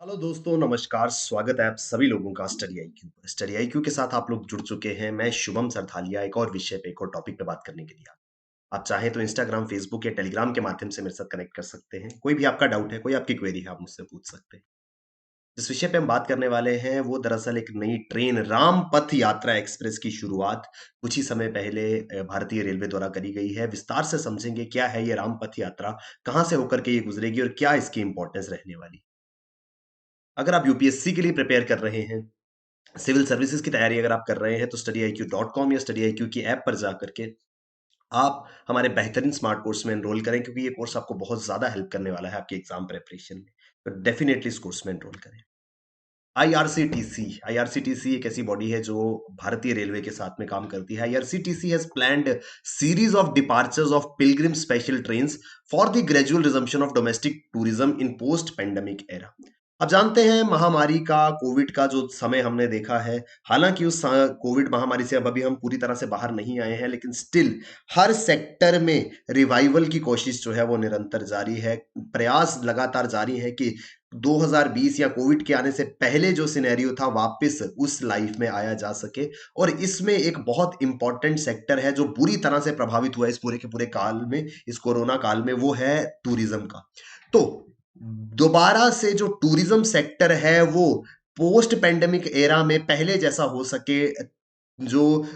Hello दोस्तों, नमस्कार। स्वागत है आप सभी लोगों का स्टडी आईक्यू पर। स्टडी आईक्यू के साथ आप लोग जुड़ चुके हैं। मैं शुभम सरथालिया एक और विषय पे, एक और टॉपिक पे बात करने के लिए आप चाहें तो इंस्टाग्राम, फेसबुक या टेलीग्राम के माध्यम से मेरे साथ कनेक्ट कर सकते हैं। कोई भी आपका डाउट है, कोई आपकी क्वेरी है, आप मुझसे पूछ सकते हैं। जिस विषय पे हम बात करने वाले हैं वो दरअसल एक नई ट्रेन रामपथ यात्रा एक्सप्रेस की शुरुआत कुछ ही समय पहले भारतीय रेलवे द्वारा करी गई है। विस्तार से समझेंगे क्या है ये रामपथ यात्रा, कहाँ से होकर के ये गुजरेगी और क्या इसकी इंपॉर्टेंस रहने वाली। अगर आप यूपीएससी के लिए प्रिपेयर कर रहे हैं, सिविल सर्विसेज की तैयारी अगर आप कर रहे हैं, तो studyIQ.com या studyIQ की ऐप पर जाकर के आप हमारे बेहतरीन स्मार्ट कोर्स में एनरोल करें, क्योंकि ये कोर्स आपको बहुत ज़्यादा हेल्प करने वाला है आपकी एग्ज़ाम प्रिपरेशन में। तो डेफ़िनेटली इस कोर्स में एनरोल करें। आईआरसीटीसी आईआरसीटीसी एक ऐसी बॉडी है जो भारतीय रेलवे के साथ में काम करती है। IRCTC has planned series of departures of pilgrim special trains for the gradual resumption of domestic tourism in post pandemic era. अब जानते हैं महामारी का, कोविड का जो समय हमने देखा है, हालाँकि उस कोविड महामारी से अब अभी हम पूरी तरह से बाहर नहीं आए हैं, लेकिन स्टिल हर सेक्टर में रिवाइवल की कोशिश जो है वो निरंतर जारी है। प्रयास लगातार जारी है कि 2020 या कोविड के आने से पहले जो सिनेरियो था वापस उस लाइफ में आया जा सके। और इसमें एक बहुत इम्पोर्टेंट सेक्टर है जो बुरी तरह से प्रभावित हुआ है इस पूरे के पूरे काल में, इस कोरोना काल में, वो है टूरिज्म का। तो दोबारा से जो टूरिज्म सेक्टर है वो पोस्ट पैंडेमिक एरा में पहले जैसा हो सके, जो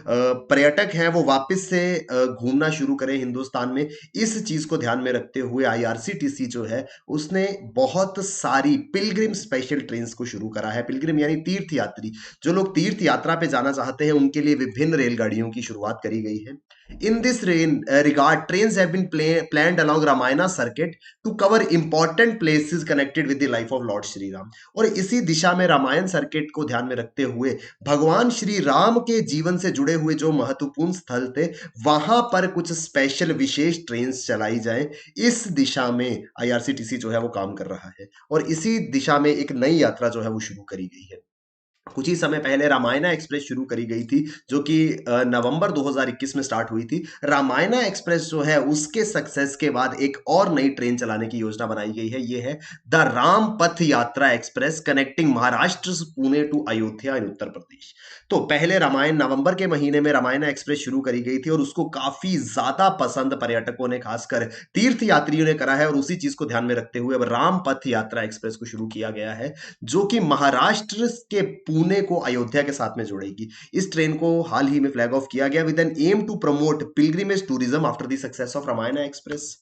पर्यटक हैं वो वापस से घूमना शुरू करें हिंदुस्तान में, इस चीज को ध्यान में रखते हुए आईआरसीटीसी जो है उसने बहुत सारी पिलग्रिम स्पेशल ट्रेन्स को शुरू करा है। पिलग्रिम यानी तीर्थ यात्री, जो लोग तीर्थ यात्रा पे जाना चाहते हैं उनके लिए विभिन्न रेलगाड़ियों की शुरुआत करी गई है। In this regard, trains have been planned along Ramayana circuit to cover important places connected with the life of Lord Shri Ram। और इसी दिशा में रामायण सर्किट को ध्यान में रखते हुए भगवान श्री राम के जीवन से जुड़े हुए जो महत्वपूर्ण स्थल थे, वहां पर कुछ स्पेशल विशेष ट्रेन्स चलाई जाएं। इस दिशा में आईआरसीटीसी जो है वो काम कर रहा है और इसी दिशा में एक नई यात्रा जो है वो शुरू करी गई है। कुछ ही समय पहले रामायणा एक्सप्रेस शुरू करी गई थी, जो कि नवंबर 2021 में स्टार्ट हुई थी। रामायणा एक्सप्रेस जो है उसके सक्सेस के बाद एक और नई ट्रेन चलाने की योजना बनाई गई है। ये है द राम पथ यात्रा एक्सप्रेस कनेक्टिंग महाराष्ट्र से पुणे टू अयोध्या इन उत्तर प्रदेश। तो पहले रामायण नवंबर के महीने में रामायणा एक्सप्रेस शुरू करी गई थी और उसको काफी ज्यादा पसंद पर्यटकों ने, खासकर तीर्थ यात्रियों ने करा है। और उसी चीज को ध्यान में रखते हुए अब राम पथ यात्रा एक्सप्रेस को शुरू किया गया है, जो कि महाराष्ट्र के पुणे को अयोध्या के साथ में जोड़ेगी। इस ट्रेन को हाल ही में फ्लैग ऑफ किया गया with an aim to promote pilgrimage tourism after the success of Ramayana express.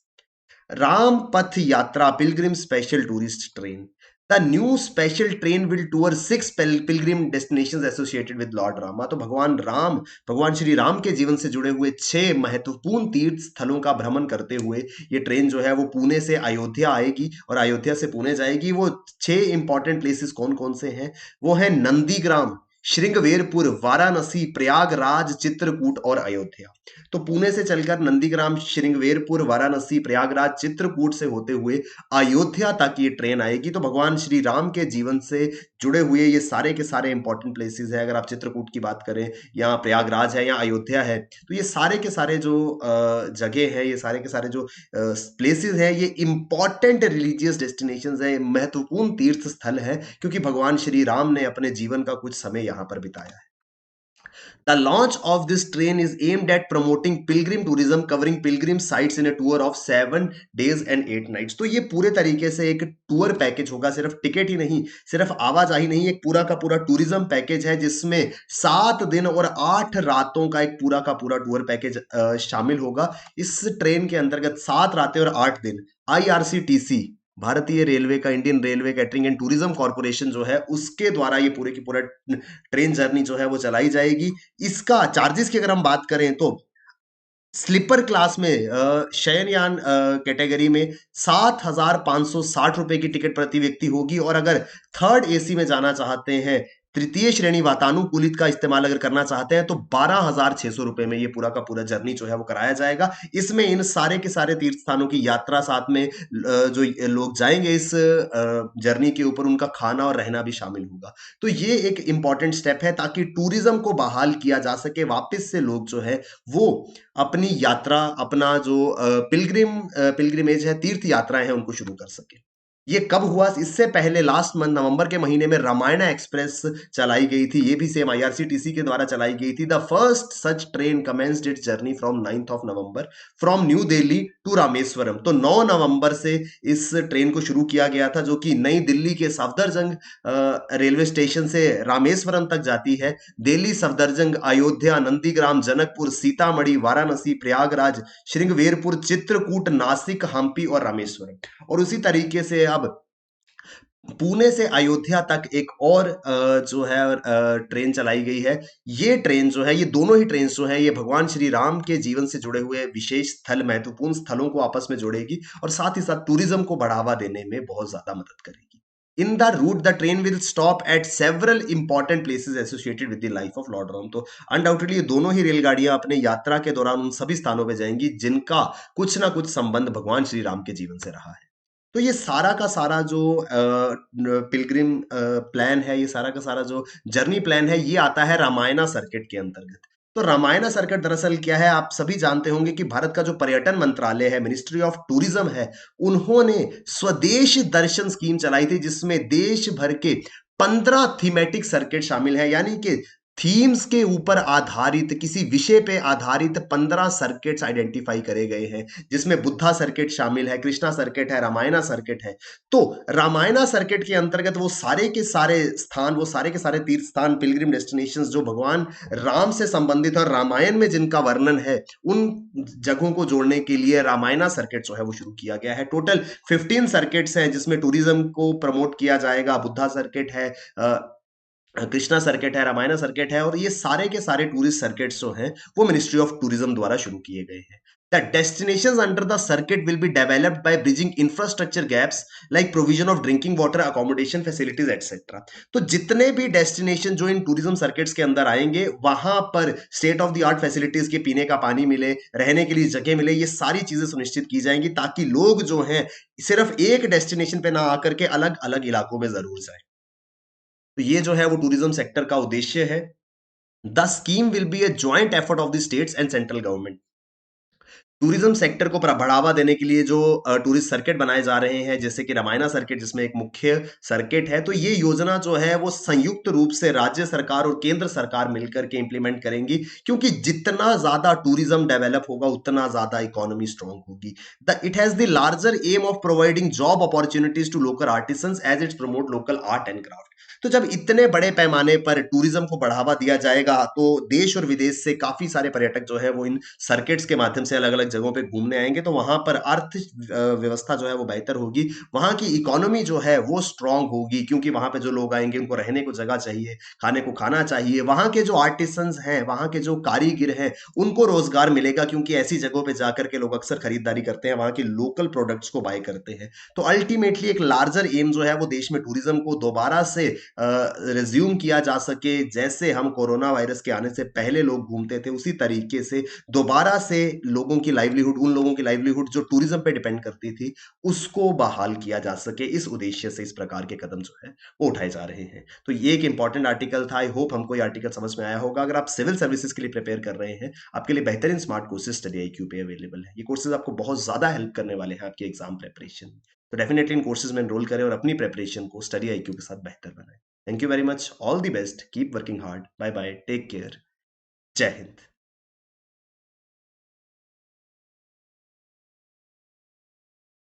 Ram Path Yatra pilgrim special tourist train, the new special train will tour 6 pilgrim destinations associated with lord Rama. तो भगवान श्री राम के जीवन से जुड़े हुए 6 महत्वपूर्ण तीर्थ स्थलों का भ्रमण करते हुए ये ट्रेन जो है वो पुणे से अयोध्या आएगी और अयोध्या से पुणे जाएगी। वो 6 इंपॉर्टेंट प्लेसेस कौन कौन से हैं? वो है नंदीग्राम, श्रृंगवेरपुर, वाराणसी, प्रयागराज, चित्रकूट और अयोध्या। तो पुणे से चलकर नंदीग्राम, श्रृंगवेरपुर, वाराणसी, प्रयागराज, चित्रकूट से होते हुए अयोध्या तक ये ट्रेन आएगी। तो भगवान श्री राम के जीवन से जुड़े हुए ये सारे के सारे इंपॉर्टेंट प्लेसेस है। अगर आप चित्रकूट की बात करें, या प्रयागराज है, या अयोध्या है, तो ये सारे के सारे जो जगह है, ये सारे के सारे जो प्लेसेस है, ये इंपॉर्टेंट रिलीजियस डेस्टिनेशंस है, महत्वपूर्ण तीर्थ स्थल है, क्योंकि भगवान श्री राम ने अपने जीवन का कुछ समय यहाँ पर बिताया है। The launch of this train is aimed at promoting pilgrim tourism, covering pilgrim sites in a tour of 7 days and 8 nights। तो ये पूरे तरीके से एक टूर पैकेज होगा, सिर्फ टिकट ही नहीं, सिर्फ आवाजाही नहीं, एक पूरा का पूरा टूरिज्म पैकेज है जिसमें 7 दिन और 8 रातों का एक पूरा का पूरा टूर पैकेज शामिल होगा। इस ट्रेन के अंतर्गत 7 रातें और 8 दिन आईआरसीटीसी, भारतीय रेलवे का, Indian railway catering and tourism corporation जो है, उसके द्वारा ये पूरे की पूरा ट्रेन जर्नी जो है वो चलाई जाएगी। इसका चार्जेस की अगर हम बात करें तो स्लीपर क्लास में शयनयान कैटेगरी में 7,560 रुपए की टिकट प्रति व्यक्ति होगी। और अगर थर्ड एसी में जाना चाहते हैं, तृतीय श्रेणी वातानुकूलित का इस्तेमाल अगर करना चाहते हैं, तो 12,600 रुपए में ये पूरा का पूरा जर्नी जो है वो कराया जाएगा। इसमें इन सारे के सारे तीर्थ स्थानों की यात्रा, साथ में जो लोग जाएंगे इस जर्नी के ऊपर, उनका खाना और रहना भी शामिल होगा। तो ये एक इंपॉर्टेंट स्टेप है ताकि टूरिज्म को बहाल किया जा सके, वापस से लोग जो है वो अपनी यात्रा, अपना जो पिलग्रिमेज है, तीर्थ यात्राएं हैं, उनको शुरू कर सके। ये कब हुआ? इससे पहले लास्ट मंथ नवंबर के महीने में रामायणा एक्सप्रेस चलाई गई थी। ये भी सेम आईआरसीटीसी के द्वारा चलाई गई थी। The first such train commenced its journey from 9th of November from new Delhi to Rameswaram. तो 9 नवंबर से इस ट्रेन को शुरू किया गया था, जो कि नई दिल्ली के सफदरजंग रेलवे स्टेशन से रामेश्वरम तक जाती है। दिल्ली, सफदरजंग, अयोध्या, नंदीग्राम, जनकपुर, सीतामढ़ी, वाराणसी, प्रयागराज, श्रृंगवेरपुर, चित्रकूट, नासिक, हम्पी और रामेश्वरम। और उसी तरीके से अब पुणे से अयोध्या तक एक और जो है ट्रेन चलाई गई है। ये ट्रेन जो है, ये दोनों ही ट्रेन जो है, ये भगवान श्री राम के जीवन से जुड़े हुए विशेष स्थल, महत्वपूर्ण स्थलों को आपस में जोड़ेगी और साथ ही साथ टूरिज्म को बढ़ावा देने में बहुत ज्यादा मदद करेगी। In the route the train will stop at several important places associated with the life of lord Ram. तो अनडाउटेडली ये दोनों ही रेलगाड़ियां अपने यात्रा के दौरान उन सभी स्थानों पर जाएंगी जिनका कुछ ना कुछ संबंध भगवान श्री राम के जीवन से रहा है। तो ये सारा का सारा जो पिलग्रिम प्लान है, ये सारा का सारा जो जर्नी प्लान है, ये आता है रामायणा सर्किट के अंतर्गत। तो रामायणा सर्किट दरअसल क्या है, आप सभी जानते होंगे कि भारत का जो पर्यटन मंत्रालय है, मिनिस्ट्री ऑफ टूरिज्म है, उन्होंने स्वदेश दर्शन स्कीम चलाई थी, जिसमें देश भर के 15 थीमेटिक सर्किट शामिल है। यानी कि थीम्स के ऊपर आधारित, किसी विषय पे आधारित 15 सर्किट्स आइडेंटिफाई करे गए हैं, जिसमें बुद्धा सर्किट शामिल है, कृष्णा सर्किट है, रामायणा सर्किट है। तो रामायणा सर्किट के अंतर्गत वो सारे के सारे स्थान, वो सारे के सारे तीर्थ स्थान, पिलग्रिम डेस्टिनेशंस जो भगवान राम से संबंधित और रामायण में जिनका वर्णन है, उन जगहों को जोड़ने के लिए रामायणा सर्किट जो है वो शुरू किया गया है। टोटल 15 सर्किट्स हैं, जिसमें टूरिज्म को प्रमोट किया जाएगा। बुद्धा सर्किट है, कृष्णा सर्किट है, रामायणा सर्किट है, और ये सारे के सारे टूरिस्ट सर्किट्स जो हैं वो मिनिस्ट्री ऑफ टूरिज्म द्वारा शुरू किए गए हैं। The destinations under the circuit will be developed by bridging infrastructure gaps like provision of drinking water, accommodation facilities etc. तो जितने भी डेस्टिनेशन जो इन टूरिज्म सर्किट्स के अंदर आएंगे, वहां पर state of the art facilities के पीने का पानी मिले, रहने के लिए जगह मिले, ये सारी चीजें सुनिश्चित की जाएंगी, ताकि लोग जो हैं सिर्फ एक डेस्टिनेशन पे ना आकर के अलग अलग इलाकों में जरूर जाए। तो ये जो है वो टूरिज्म सेक्टर का उद्देश्य है। The scheme will be a joint effort of the states and central government. Tourism sector को बढ़ावा देने के लिए जो टूरिस्ट सर्किट बनाए जा रहे हैं, जैसे कि रामायणा सर्किट जिसमें एक मुख्य सर्किट है, तो ये योजना जो है वो संयुक्त रूप से राज्य सरकार और केंद्र सरकार मिलकर के इंप्लीमेंट करेंगी, क्योंकि जितना ज्यादा टूरिज्म डेवलप होगा उतना ज्यादा इकोनॉमी स्ट्रांग होगी। It has the larger aim of providing job opportunities to local artisans as its promote local art and craft. तो जब इतने बड़े पैमाने पर टूरिज्म को बढ़ावा दिया जाएगा, तो देश और विदेश से काफी सारे पर्यटक जो है वो इन सर्किट्स के माध्यम से अलग अलग जगहों पे घूमने आएंगे। तो वहां पर अर्थ व्यवस्था जो है वो बेहतर होगी, वहां की इकोनॉमी जो है वो स्ट्रांग होगी, क्योंकि वहां पे जो लोग आएंगे उनको रहने को जगह चाहिए, खाने को खाना चाहिए। वहां के जो आर्टिसंस हैं, वहां के जो कारीगर हैं, उनको रोजगार मिलेगा, क्योंकि ऐसी जगहों पे जाकर के लोग अक्सर खरीदारी करते हैं, वहां के लोकल प्रोडक्ट्स को बाय करते हैं। तो अल्टीमेटली एक लार्जर एम जो है वो देश में टूरिज्म को दोबारा से रिज्यूम किया जा सके। जैसे हम कोरोना वायरस के आने से पहले लोग घूमते थे, उसी तरीके से दोबारा से लोगों की लाइवलीहुड, उन लोगों की लाइवलीहुड जो टूरिज्म पे डिपेंड करती थी, उसको बहाल किया जा सके। इस उद्देश्य से इस प्रकार के कदम जो है वो उठाए जा रहे हैं। तो ये एक इंपॉर्टेंट आर्टिकल था। आई होप हमको ये आर्टिकल समझ में आया होगा। अगर आप सिविल सर्विसेज के लिए प्रिपेयर कर रहे हैं, आपके लिए बेहतरीन स्मार्ट कोर्सेज स्टडी IQ पे अवेलेबल है। ये कोर्सेज आपको बहुत ज्यादा हेल्प करने वाले हैं आपके एग्जाम प्रिपरेशन में। तो डेफिनेटली इन कोर्सेज में एनरोल करें और अपनी प्रिपरेशन को स्टडी IQ के साथ बेहतर बनाएं। Thank you very much, all the best, keep working hard, bye bye, take care, जय हिंद।